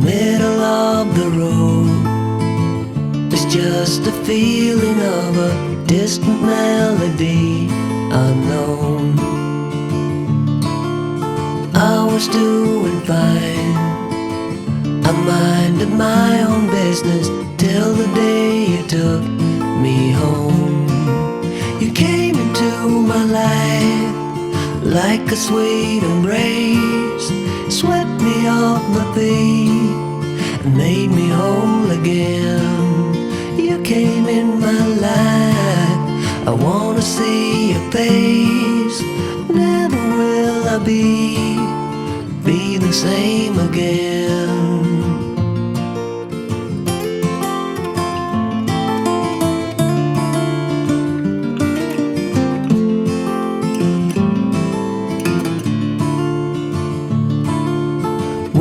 middle of the road. It's just a feeling of a distant melody unknown. I was doing fine, I minded my own business till the day you took me home. You came into my life like a sweet embrace, swept me off my feet and made me whole again. You came in my life, I wanna see your face. Never will I be the same again.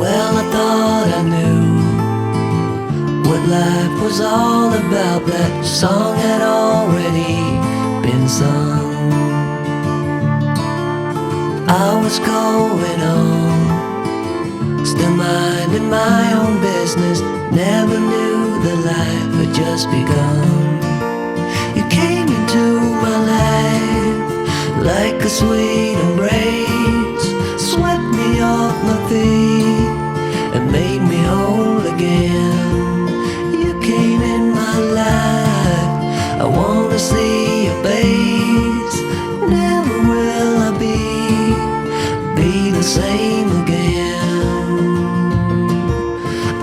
Well, I thought I knew what life was all about. That song had already been sung. I was going on, still minding my own business. Never knew that life had just begun. You came into my life like a sweet embrace, swept me off my feet and made me whole again. You came in my life, I wanna see your face. Never will I be the same again.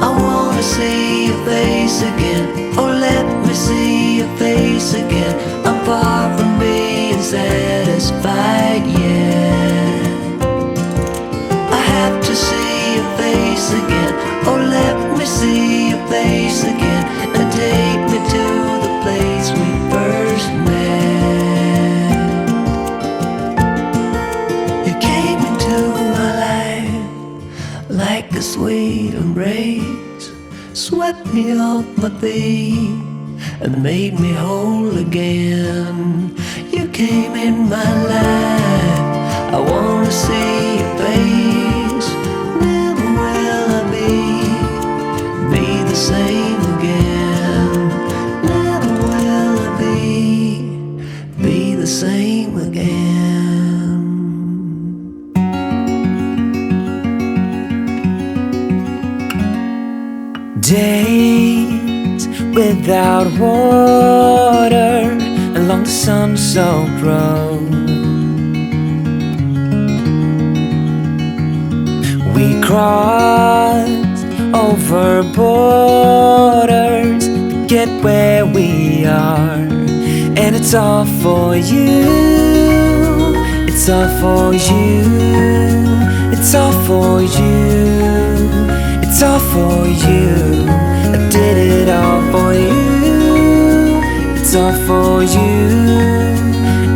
I wanna see your face again, oh let me see your face again. I'm far from being satisfied yet. I have to see your face again, oh let me see your face again, and take me to the place we first met. You came into my life like a sweet embrace, swept me off my feet and made me whole again. You came in my life, I wanna see your face. Never will I be the same again. Never will I be the same again. Days without water along the sun-soaked road. We crossed over borders to get where we are, and it's all for you. It's all for you. It's all for you. It's all for you. I did it all for you. It's all for you.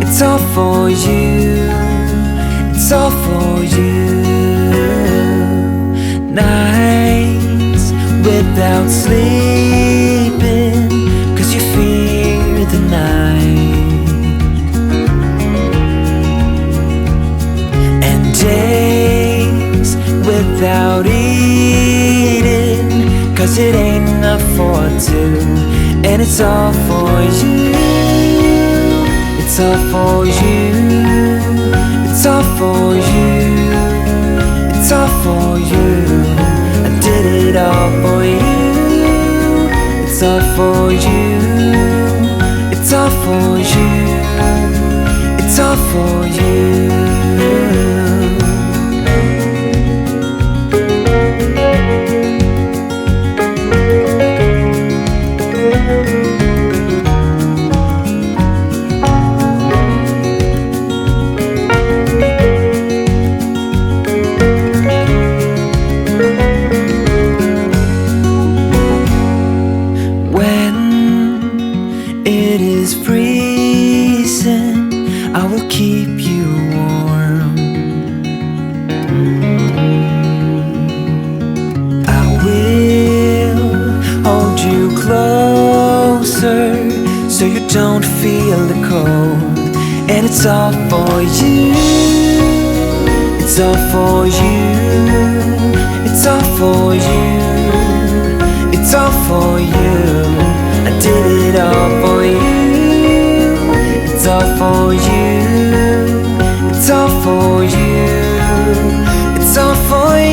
It's all for you. It's all for you. Nights without sleeping 'cause you fear the night, and days without eating 'cause it ain't enough for two, and it's all for you. It's all for you. It's all for you. It's all for you. I did it all for you. It's all for you. It's all for you. It's all for you. I will keep you warm. I will hold you closer so you don't feel the cold. And it's all for you. It's all for you. It's all for you. all for you. I did it all for you. It's all for you. It's all for you. It's all for you.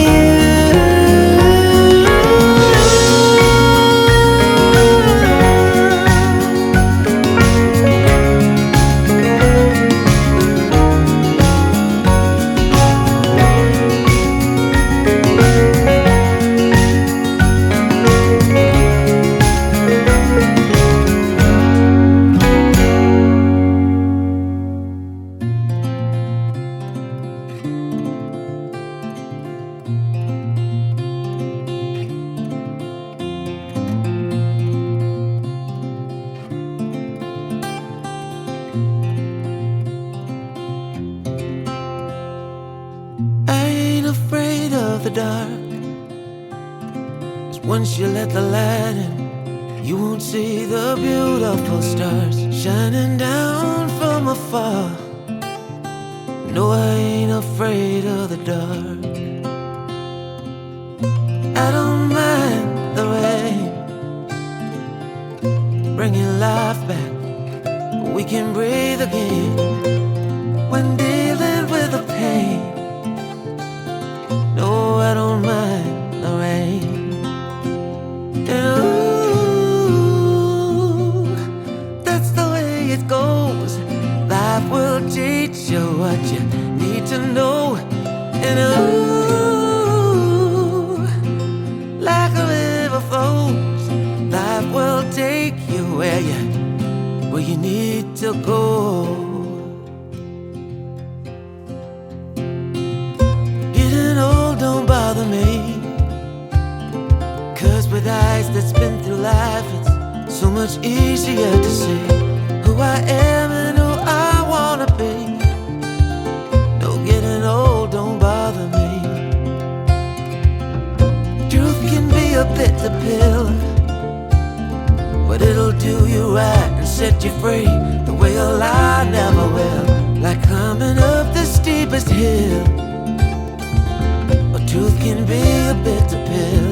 I ain't afraid of the dark, 'cause once you let the light in, you won't see the beautiful stars shining down from afar. No, I ain't afraid of the dark. I don't mind the rain, bringing life back. We can breathe again when dealing with the pain. No, I don't mind the rain. And ooh, that's the way it goes. Life will teach you what you need to know. And ooh, like a river flows, life will take you where you need to go. Don't bother me, 'cause with eyes that's been through life, it's so much easier to see who I am and who I wanna be. No, getting old don't bother me. Truth can be a bitter pill, but it'll do you right and set you free the way a lie never will. Like climbing up the steepest hill, truth can be a bitter pill.